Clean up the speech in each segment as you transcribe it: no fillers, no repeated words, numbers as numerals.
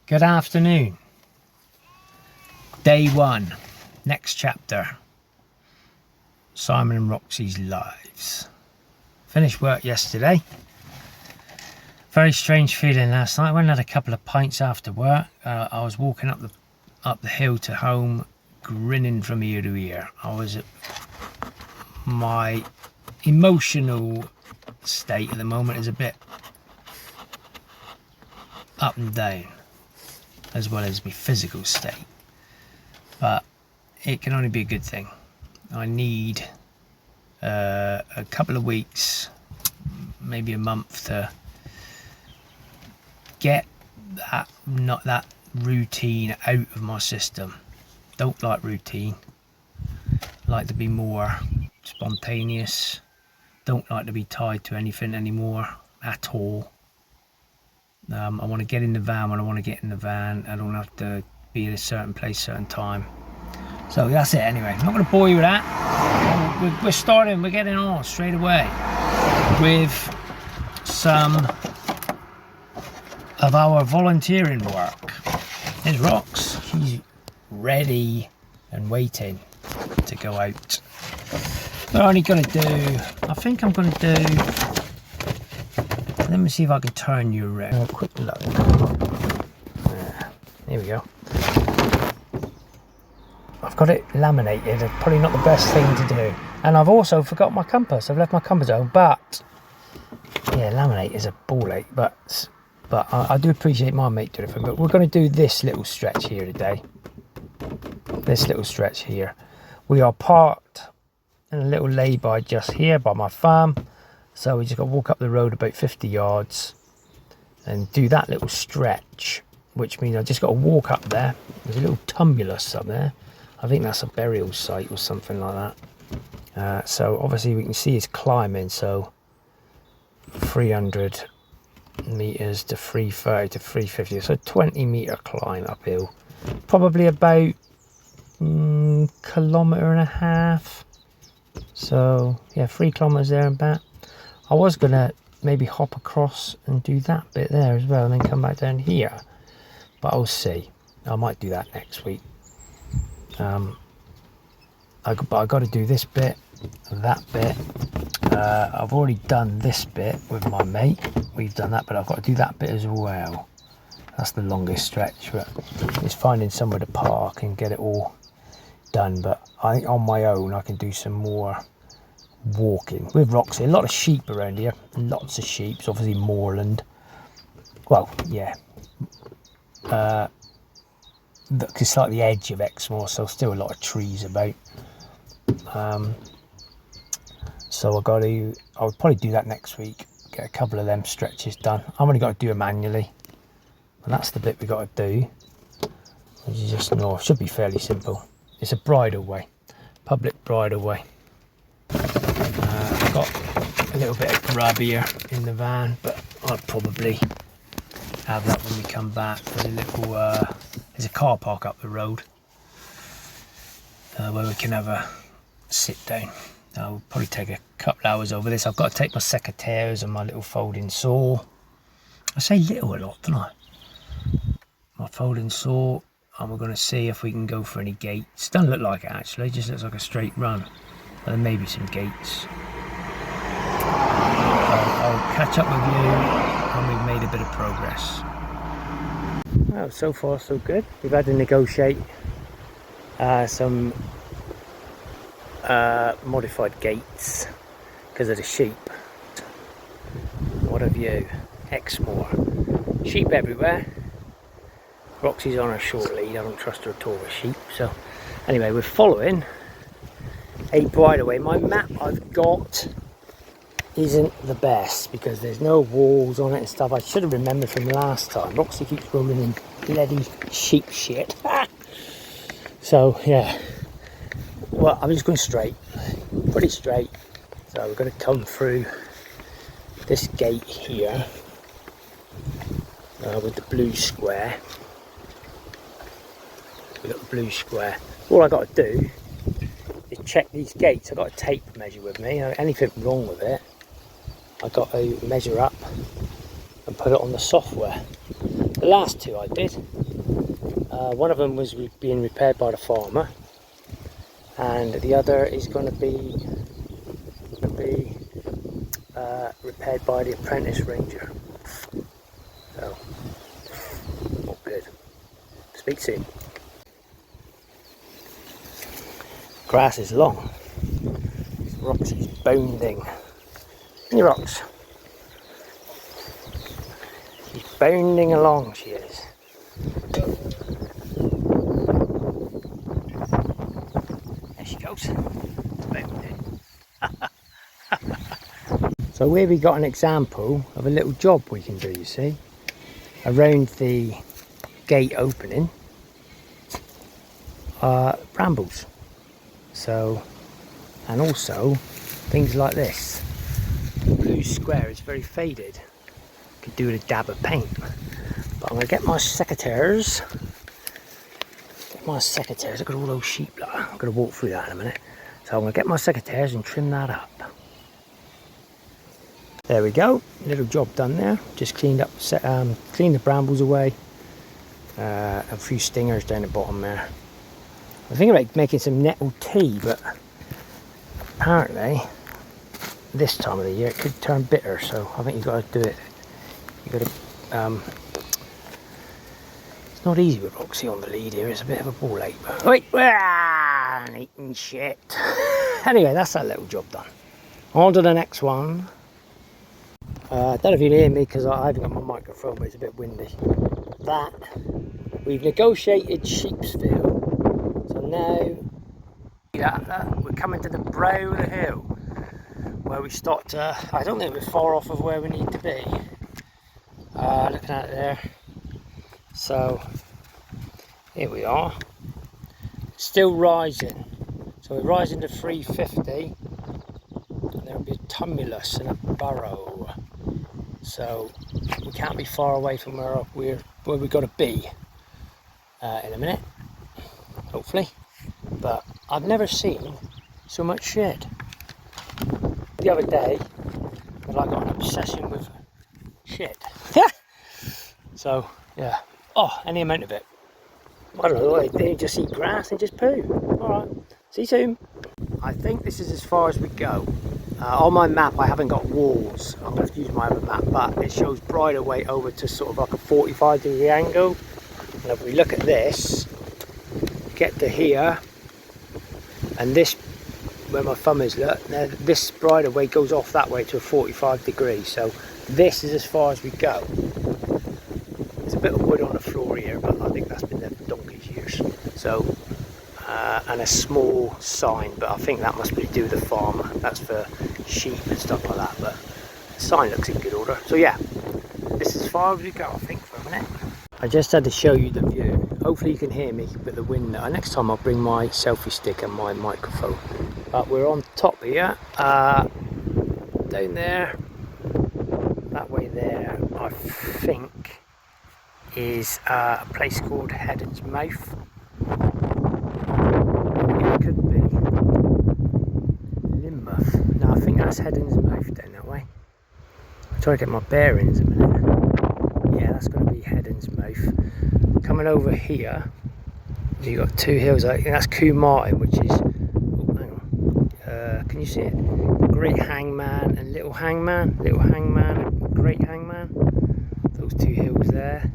Good afternoon. Day 1. Next chapter. Simon and Roxy's lives. Finished work yesterday. Very strange feeling last night. I went and had a couple of pints after work. I was walking up the hill to home, grinning from ear to ear. My emotional state at the moment is a bit up and down, as well as my physical state, but it can only be a good thing. I need a couple of weeks, maybe a month, to get that routine out of my system. Don't like routine. Like to be more spontaneous. Don't like to be tied to anything anymore at all. I want to get in the van when I want to get in the van. I don't have to be at a certain place, certain time. So that's it anyway. I'm not going to bore you with that. We're getting on straight away with some of our volunteering work. Here's Rox. She's ready and waiting to go out. We're only going to do, I think I'm going to do, let me see if I can turn you around. A quick look. Here we go. I've got it laminated. It's probably not the best thing to do. And I've also forgot my compass. I've left my compass home. But yeah, laminate is a ball ache. But I do appreciate my mate doing it for me. But we're going to do this little stretch here today. This little stretch here. We are parked in a little lay-by just here by my farm. So we just got to walk up the road about 50 yards and do that little stretch, which means I just got to walk up there. There's a little tumulus up there. I think that's a burial site or something like that. So obviously we can see it's climbing, so 300 meters to 330 to 350, so 20-meter climb uphill. Probably about kilometre and a half. So yeah, 3 kilometres there and back. I was going to maybe hop across and do that bit there as well and then come back down here. But I'll see. I might do that next week. But I got to do this bit, that bit. I've already done this bit with my mate. We've done that, but I've got to do that bit as well. That's the longest stretch, but it's finding somewhere to park and get it all done. But I think on my own I can do some more walking with Roxy. A lot of sheep around here, lots of sheep. It's obviously moorland. Well, yeah, it's like the edge of Exmoor, so still a lot of trees about. So I'll probably do that next week, get a couple of them stretches done. I've only got to do them manually, and that's the bit we got to do, which is just north. Should be fairly simple. It's a bridleway, public bridleway. I've got a little bit of grub here in the van, but I'll probably have that when we come back. There's a car park up the road where we can have a sit down. I'll probably take a couple hours over this. I've got to take my secateurs and my little folding saw. I say little a lot, don't I? My folding saw, and we're going to see if we can go for any gates. Doesn't look like it actually, it just looks like a straight run. But there may be some gates. I'll catch up with you when we've made a bit of progress. Well, so far so good. We've had to negotiate some modified gates because of the sheep. What a view. Exmoor. Sheep everywhere. Roxy's on a short lead. I don't trust her at all with sheep. So anyway, we're following a bridleway. My map I've got isn't the best because there's no walls on it and stuff. I should have remembered from last time. Roxy keeps rolling in bloody sheep shit. So yeah, well, I'm just going straight, pretty straight. So we're going to come through this gate here with the blue square. We've got the blue square. All I got to do is check these gates. I've got a tape measure with me. Anything wrong with it, I've got to measure up and put it on the software. The last two I did. One of them was being repaired by the farmer, and the other is going to be repaired by the apprentice ranger. So, all good. Speak soon. Grass is long. Roxy's bounding. Hey, Rox. She's bounding along, she is. There she goes. Bounding. So here we got an example of a little job we can do, you see. Around the gate opening, brambles. So, and also things like this. The blue square is very faded. Could do with a dab of paint. But I'm going to get my secateurs. Look at all those sheep. I'm going to walk through that in a minute. So I'm going to get my secateurs and trim that up. There we go. Little job done there. Just cleaned up, cleaned the brambles away. A few stingers down the bottom there. I'm thinking about making some nettle tea, but apparently this time of the year it could turn bitter, so I think you've got to do it. You've got to. It's not easy with Roxy on the lead here. It's a bit of a ball ache. Wait, I'm eating shit. Anyway, that's that little job done. On to the next one. I don't know if you can hear me because I haven't got my microphone, but it's a bit windy. That we've negotiated Sheepsville. So now we're coming to the brow of the hill where we stopped. I don't think we're far off of where we need to be. Looking at it there. So here we are. Still rising. So we're rising to 350. And there'll be a tumulus and a burrow. So we can't be far away from where we've got to be in a minute. Hopefully, but I've never seen so much shit. The other day, I got an obsession with shit. So yeah, any amount of it. I don't know. They just eat grass and just poo. All right, see you soon. I think this is as far as we go. On my map, I haven't got walls. I'm going to have to use my other map, but it shows Bridle Way over to sort of like a 45-degree angle. And if we look at this. Get to here, and this, where my thumb is, look, now this Bridle Way goes off that way to a 45 degrees, so this is as far as we go. There's a bit of wood on the floor here, but I think that's been there for donkey's years. So, and a small sign, but I think that must be to do with the farmer. That's for sheep and stuff like that, but the sign looks in good order. So yeah, this is as far as we go, I think, for a minute. I just had to show you the view. Hopefully you can hear me with the wind. Next time I'll bring my selfie stick and my microphone. But we're on top here. Down there, that way there, I think is a place called Heddon's Mouth. It could be Lynmouth. No, I think that's Heddon's Mouth down that way. I'll try to get my bearings a minute. Yeah, that's going to be Heddon's Mouth. Coming over here, you've got two hills. I think that's Coo Martin, which is, hang on, can you see it? Great Hangman and Little Hangman. Little Hangman and Great Hangman. Those two hills there.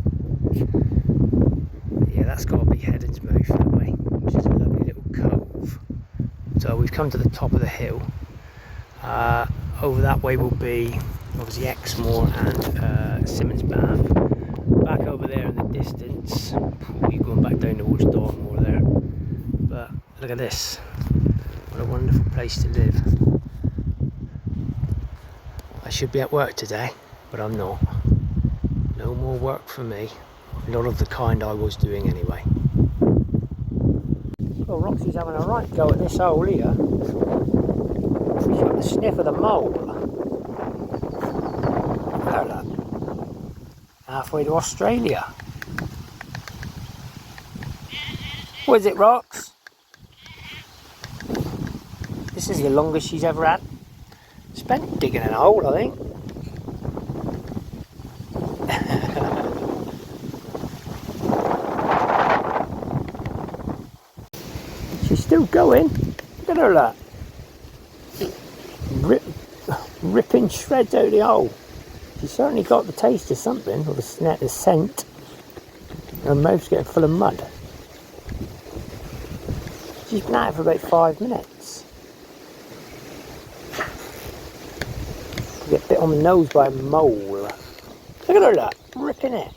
Yeah, that's got to be Heddon's Mouth that way, which is a lovely little cove. So we've come to the top of the hill. Over that way will be obviously Exmoor and Simmons Bath. Back over there in the distance, you're going back down towards Dartmoor there. But look at this, what a wonderful place to live. I should be at work today, but I'm not. No more work for me. Not of the kind I was doing anyway. Well, Roxy's having a right go at this hole here. She's got the sniff of the mole. There, look. Halfway to Australia. What is it, Rox? This is the longest she's ever had. Spent digging a hole, I think. still going. Look at her, that. Ripping shreds out of the hole. She certainly got the taste of something, or the scent. Her mouth's getting full of mud. She's been at it for about 5 minutes. Get bit on the nose by a mole. Look at her, that, ripping it.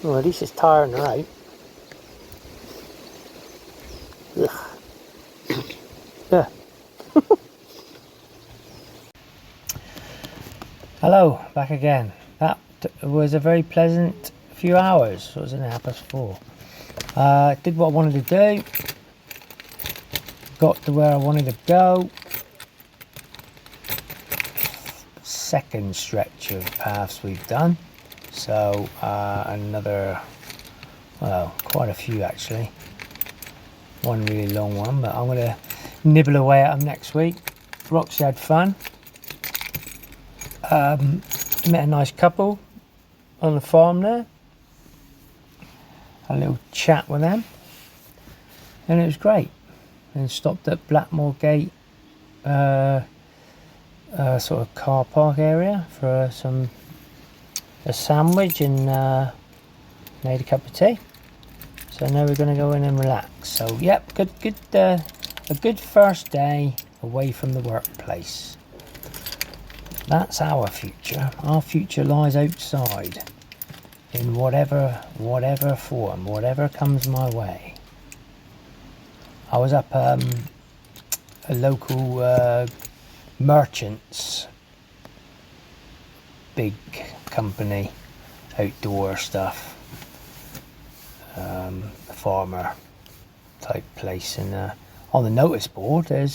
Well, at least it's tiring her out. Ugh. Yeah. Hello, back again. That was a very pleasant few hours. What was it now? 4:30. Did what I wanted to do. Got to where I wanted to go. Second stretch of paths we've done. So another, well, quite a few actually. One really long one, but I'm going to nibble away at them next week. Roxy had fun. Met a nice couple on the farm there. Had a little chat with them. And it was great. And stopped at Blackmore Gate, sort of car park area for a sandwich and made a cup of tea. So now we're going to go in and relax. So yep, a good first day away from the workplace. That's our future. Our future lies outside, in whatever form, whatever comes my way. I was up a local merchant's big company, outdoor stuff, a farmer type place, and on the notice board there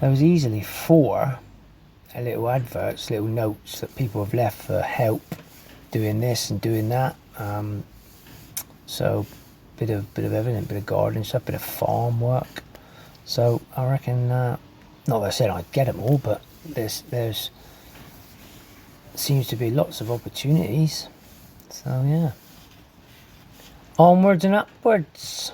was easily 4 little adverts, little notes that people have left for help doing this and doing that. So bit of everything, bit of gardening stuff, bit of farm work. So I reckon, not that I said I'd get them all, but there's seems to be lots of opportunities. So yeah, onwards and upwards.